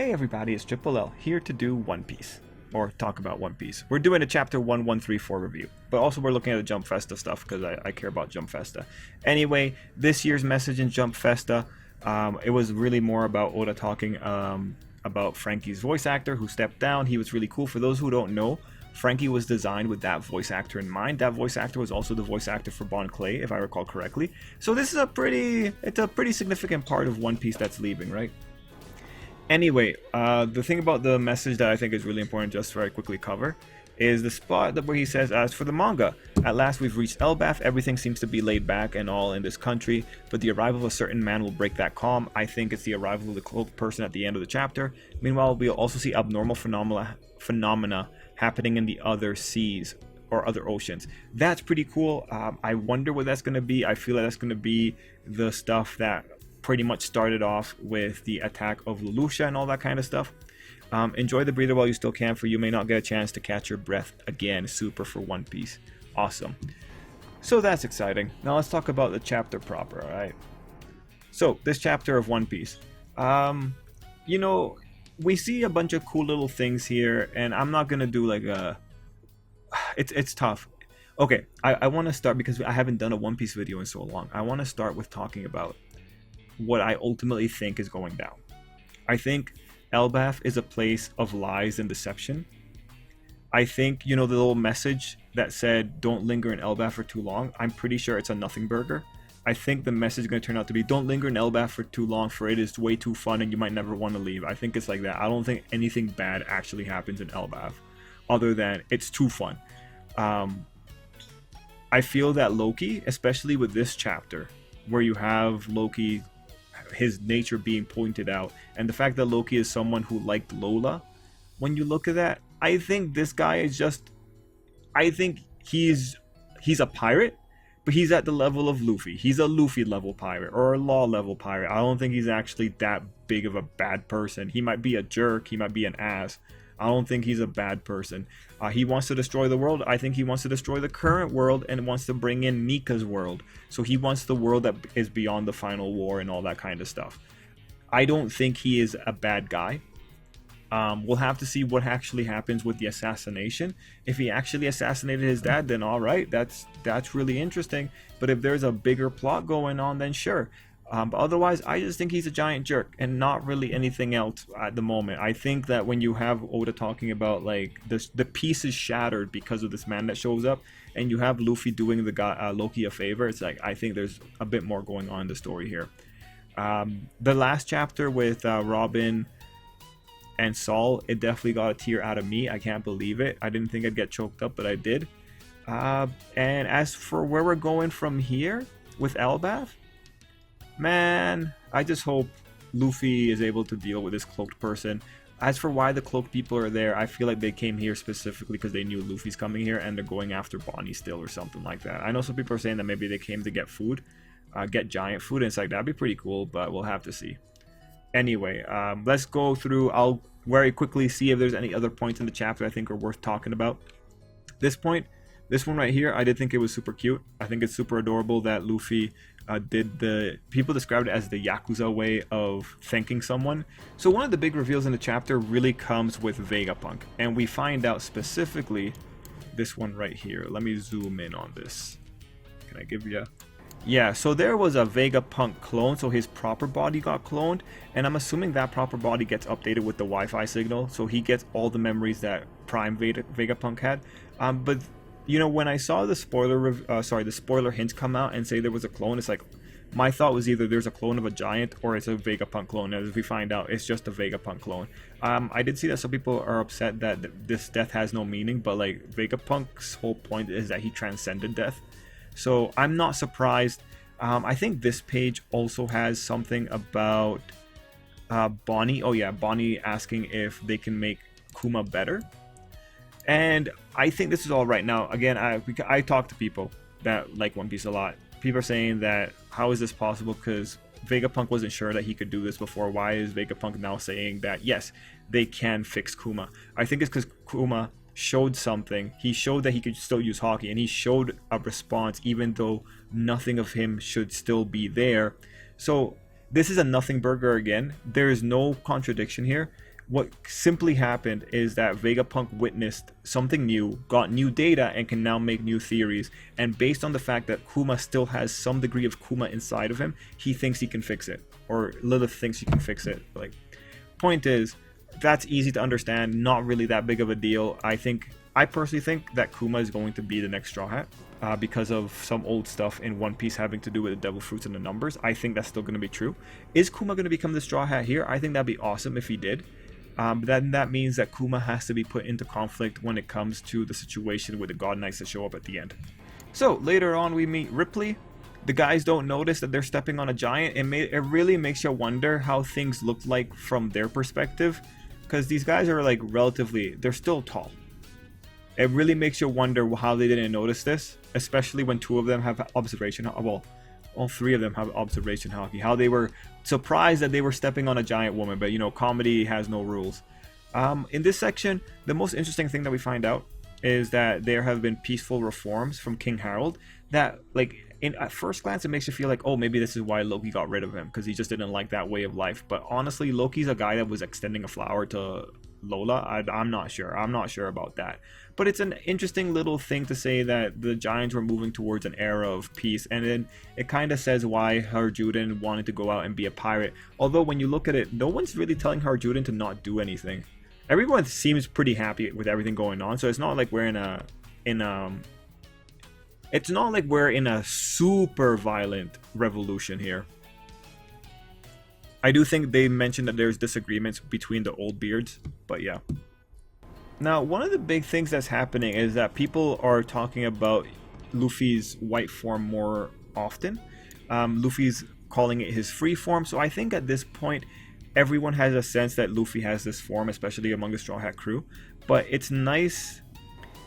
Hey everybody, it's Tripl-L here to do One Piece, or talk about One Piece. We're doing a chapter 1134 review, but also we're looking at the Jump Festa stuff because I care about Jump Festa. Anyway, this year's message in Jump Festa, it was really more about Oda talking about Frankie's voice actor who stepped down. He was really cool. For those who don't know, Frankie was designed with that voice actor in mind. That voice actor was also the voice actor for Bon Clay, if I recall correctly. So this is a pretty significant part of One Piece that's leaving, right? Anyway, the thing about the message that I think is really important, just to very quickly cover, is the spot where he says, as for the manga, at last we've reached Elbaf, everything seems to be laid back and all in this country, but the arrival of a certain man will break that calm. I think it's the arrival of the cloaked person at the end of the chapter. Meanwhile, we'll also see abnormal phenomena happening in the other seas or other oceans. That's pretty cool. I wonder what that's going to be. I feel like that's going to be the stuff that pretty much started off with the attack of Lelouch and all that kind of stuff. Enjoy the breather while you still can, for you may not get a chance to catch your breath again. Super for One Piece. Awesome. So that's exciting. Now let's talk about the chapter proper, alright? So, this chapter of One Piece. You know, we see a bunch of cool little things here, and I'm not gonna do like a... It's tough. Okay, I want to start, because I haven't done a One Piece video in so long. I want to start with talking about what I ultimately think is going down. I think Elbaf is a place of lies and deception. I think, you know, the little message that said, don't linger in Elbaf for too long, I'm pretty sure it's a nothing burger. I think the message is going to turn out to be, don't linger in Elbaf for too long, for it is way too fun and you might never want to leave. I think it's like that. I don't think anything bad actually happens in Elbaf, other than it's too fun. I feel that Loki, especially with this chapter, where you have Loki, his nature being pointed out, and the fact that Loki is someone who liked Lola, when you look at that, I think this guy is just, I think he's a pirate, but he's at the level of Luffy. He's a Luffy level pirate, or a Law level pirate. I don't think he's actually that big of a bad person. He might be a jerk, he might be an ass. I don't think he's a bad person. He wants to destroy the world. I think he wants to destroy the current world and wants to bring in Nika's world. So he wants the world that is beyond the final war and all that kind of stuff. I don't think he is a bad guy. We'll have to see what actually happens with the assassination. If he actually assassinated his dad, then all right, that's really interesting. But if there's a bigger plot going on, then sure. But otherwise, I just think he's a giant jerk and not really anything else at the moment. I think that when you have Oda talking about like the piece is shattered because of this man that shows up, and you have Luffy doing the guy, Loki a favor, it's like I think there's a bit more going on in the story here. The last chapter with Robin and Saul, it definitely got a tear out of me. I can't believe it. I didn't think I'd get choked up, but I did. And as for where we're going from here with Elbaf, man, I just hope Luffy is able to deal with this cloaked person. As for why the cloaked people are there, I feel like they came here specifically because they knew Luffy's coming here and they're going after Bonnie still or something like that. I know some people are saying that maybe they came to get food, get giant food, and it's like, that'd be pretty cool, but we'll have to see. Anyway, let's go through. I'll very quickly see if there's any other points in the chapter I think are worth talking about. This one right here, I did think it was super cute. I think it's super adorable that Luffy people described it as the Yakuza way of thanking someone. So one of the big reveals in the chapter really comes with Vegapunk, and we find out specifically this one right here. Let me zoom in on this. Can I give you? Yeah, so there was a Vegapunk clone, so his proper body got cloned, and I'm assuming that proper body gets updated with the Wi-Fi signal, so he gets all the memories that Prime Vegapunk had. But you know, when I saw the spoiler hints come out and say there was a clone, it's like, my thought was either there's a clone of a giant or it's a Vegapunk clone. As we find out, it's just a Vegapunk clone. I did see that some people are upset that this death has no meaning, but like Vegapunk's whole point is that he transcended death. So I'm not surprised. I think this page also has something about Bonnie. Oh yeah, Bonnie asking if they can make Kuma better. And I think this is all right. Now, again, I talk to people that like One Piece a lot. People are saying that, how is this possible? Because Vegapunk wasn't sure that he could do this before. Why is Vegapunk now saying that, yes, they can fix Kuma? I think it's because Kuma showed something. He showed that he could still use Haki, and he showed a response even though nothing of him should still be there. So this is a nothing burger again. There is no contradiction here. What simply happened is that Vegapunk witnessed something new, got new data, and can now make new theories. And based on the fact that Kuma still has some degree of Kuma inside of him, he thinks he can fix it. Or Lilith thinks he can fix it. Like, point is, that's easy to understand, not really that big of a deal. I personally think that Kuma is going to be the next Straw Hat. Because of some old stuff in One Piece having to do with the devil fruits and the numbers. I think that's still going to be true. Is Kuma going to become the Straw Hat here? I think that'd be awesome if he did. But then that means that Kuma has to be put into conflict when it comes to the situation with the God Knights that show up at the end. So later on we meet Ripley. The guys don't notice that they're stepping on a giant. It really makes you wonder how things look like from their perspective. Because these guys are like they're still tall. It really makes you wonder how they didn't notice this, especially when two of them have observation. Well, all three of them have observation hockey. How they were surprised that they were stepping on a giant woman, but you know, comedy has no rules. In this section, the most interesting thing that we find out is that there have been peaceful reforms from King Harold that, like, at first glance, it makes you feel like, oh, maybe this is why Loki got rid of him, because he just didn't like that way of life. But honestly, Loki's a guy that was extending a flower to Lola. I'm not sure. I'm not sure about that. But it's an interesting little thing to say that the Giants were moving towards an era of peace. And then it kind of says why Harjuden wanted to go out and be a pirate. Although when you look at it, no one's really telling Harjuden to not do anything. Everyone seems pretty happy with everything going on. So it's not like we're it's not like we're in a super violent revolution here. I do think they mentioned that there's disagreements between the old beards, but yeah. Now, one of the big things that's happening is that people are talking about Luffy's white form more often. Luffy's calling it his free form, so I think at this point, everyone has a sense that Luffy has this form, especially among the Straw Hat crew. But it's nice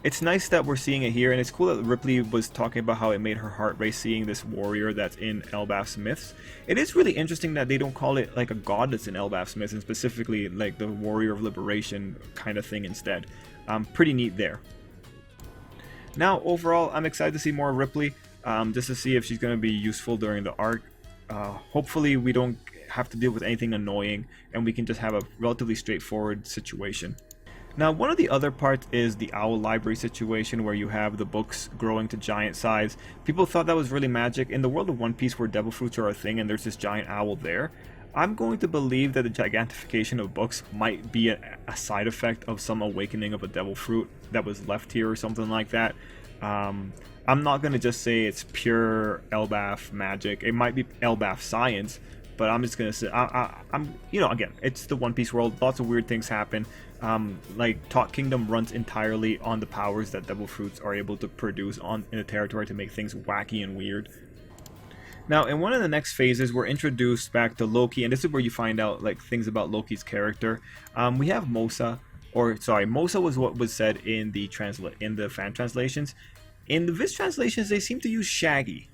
that we're seeing it here, and it's cool that Ripley was talking about how it made her heart race seeing this warrior that's in Elbaf's myths. It is really interesting that they don't call it like a god that's in Elbaf's myths, and specifically like the warrior of liberation kind of thing instead. Pretty neat there. Now, overall, I'm excited to see more of Ripley, just to see if she's going to be useful during the arc. Hopefully we don't have to deal with anything annoying, and we can just have a relatively straightforward situation. Now, one of the other parts is the owl library situation where you have the books growing to giant size. People thought that was really magic. In the world of One Piece where devil fruits are a thing and there's this giant owl there, I'm going to believe that the gigantification of books might be a side effect of some awakening of a devil fruit that was left here or something like that. I'm not going to just say it's pure Elbaf magic. It might be Elbaf science, but I'm just going to say, again, it's the One Piece world. Lots of weird things happen. Like Talk Kingdom runs entirely on the powers that devil fruits are able to produce in the territory to make things wacky and weird. Now, in one of the next phases, we're introduced back to Loki, and this is where you find out like things about Loki's character. We have Mosa was what was said in the fan translations. In the Viz translations, they seem to use Shaggy.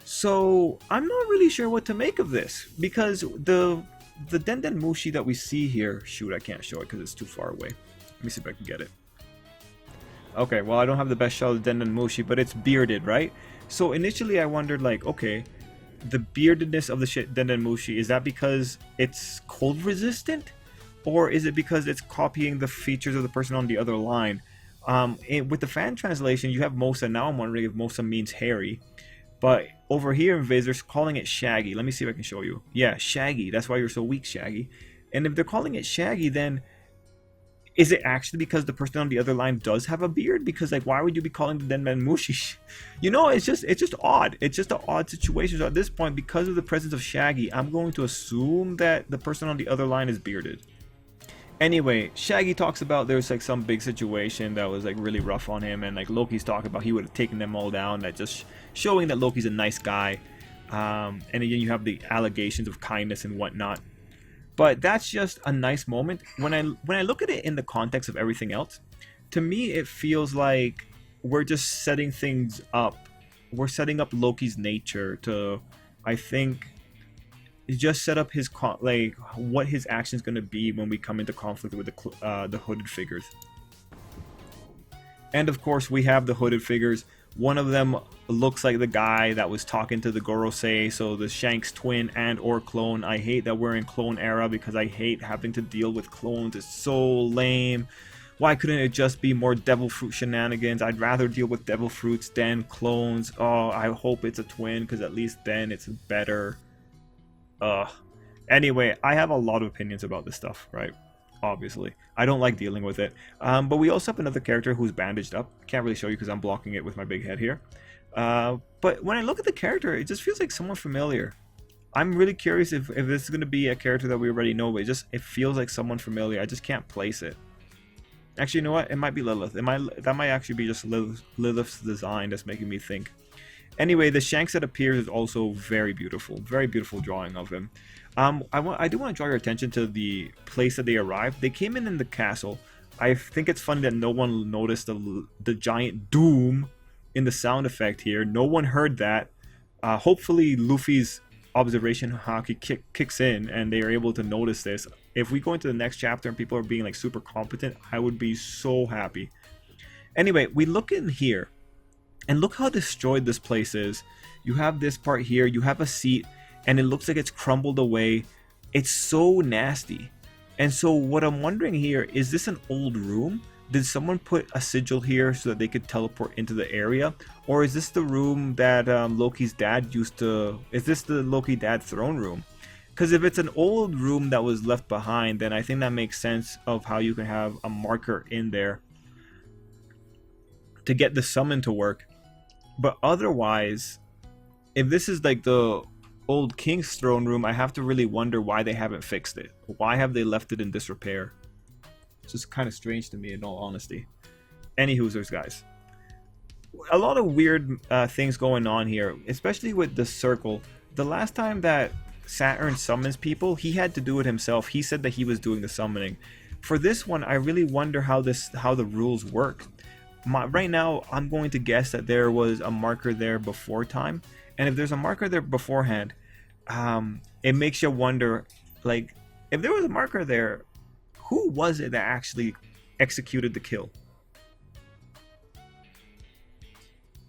So I'm not really sure what to make of this, because the Denden Mushi that we see here, shoot, I can't show it because it's too far away. Let me see if I can get it. Okay, well, I don't have the best shot of the Denden Mushi, but it's bearded, right? So initially I wondered, like, okay, the beardedness of the Denden Mushi, is that because it's cold resistant? Or is it because it's copying the features of the person on the other line? With the fan translation, you have Mosa. Now I'm wondering if Mosa means hairy. But over here in Viz, they're calling it Shaggy. Let me see if I can show you. Yeah, Shaggy. That's why you're so weak, Shaggy. And if they're calling it Shaggy, then is it actually because the person on the other line does have a beard? Because, like, why would you be calling the Denman Mushi? You know, it's just odd. It's just an odd situation. So at this point, because of the presence of Shaggy, I'm going to assume that the person on the other line is bearded. Anyway, Shaggy talks about there's like some big situation that was like really rough on him, and like Loki's talking about he would have taken them all down. That just showing that Loki's a nice guy. And again, you have the allegations of kindness and whatnot. But that's just a nice moment. When I look at it in the context of everything else, to me it feels like we're just setting things up. We're setting up Loki's nature to, I think, just set up his like what his action's going to be when we come into conflict with the hooded figures. And of course, we have the hooded figures. One of them looks like the guy that was talking to the Gorosei, so the Shanks twin and or clone. I hate that we're in clone era because I hate having to deal with clones. It's so lame. Why couldn't it just be more devil fruit shenanigans? I'd rather deal with devil fruits than clones. Oh, I hope it's a twin because at least then it's better. Ugh. Anyway, I have a lot of opinions about this stuff, right? Obviously. I don't like dealing with it. But we also have another character who's bandaged up. Can't really show you because I'm blocking it with my big head here. But when I look at the character, it just feels like someone familiar. I'm really curious if this is going to be a character that we already know, but it feels like someone familiar. I just can't place it. Actually, you know what? It might be Lilith. That might actually be just Lilith's design that's making me think. Anyway, the Shanks that appears is also very beautiful. Very beautiful drawing of him. I do want to draw your attention to the place that they arrived. They came in the castle. I think it's funny that no one noticed the giant doom in the sound effect here. No one heard that. Hopefully Luffy's observation hockey kicks in and they are able to notice this. If we go into the next chapter and people are being like super competent, I would be so happy. Anyway, we look in here and look how destroyed this place is. You have this part here, you have a seat, and it looks like it's crumbled away. It's so nasty. And so what I'm wondering here, is this an old room? Did someone put a sigil here so that they could teleport into the area? Or is this the room that Loki's dad used to... Is this the Loki dad throne room? Because if it's an old room that was left behind, then I think that makes sense of how you can have a marker in there to get the summon to work. But otherwise, if this is like the old king's throne room, I have to really wonder why they haven't fixed it. Why have they left it in disrepair? It's just kind of strange to me, in all honesty. Anywho's, guys. A lot of weird things going on here, especially with the circle. The last time that Saturn summons people, he had to do it himself. He said that he was doing the summoning. For this one, I really wonder how the rules work. Right now, I'm going to guess that there was a marker there before time. And if there's a marker there beforehand, it makes you wonder, like, if there was a marker there, who was it that actually executed the kill?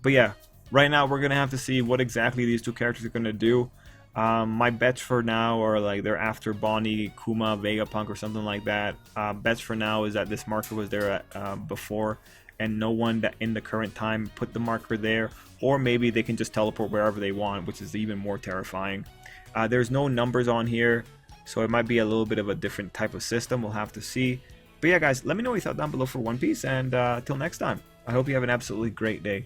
But yeah, right now we're going to have to see what exactly these two characters are going to do. My bets for now are like they're after Bonnie, Kuma, Vegapunk or something like that. Bets for now is that this marker was there before and no one that in the current time put the marker there, or maybe they can just teleport wherever they want, which is even more terrifying. There's no numbers on here, so it might be a little bit of a different type of system. We'll have to see. But yeah, guys, let me know what you thought down below for One Piece, and till next time, I hope you have an absolutely great day.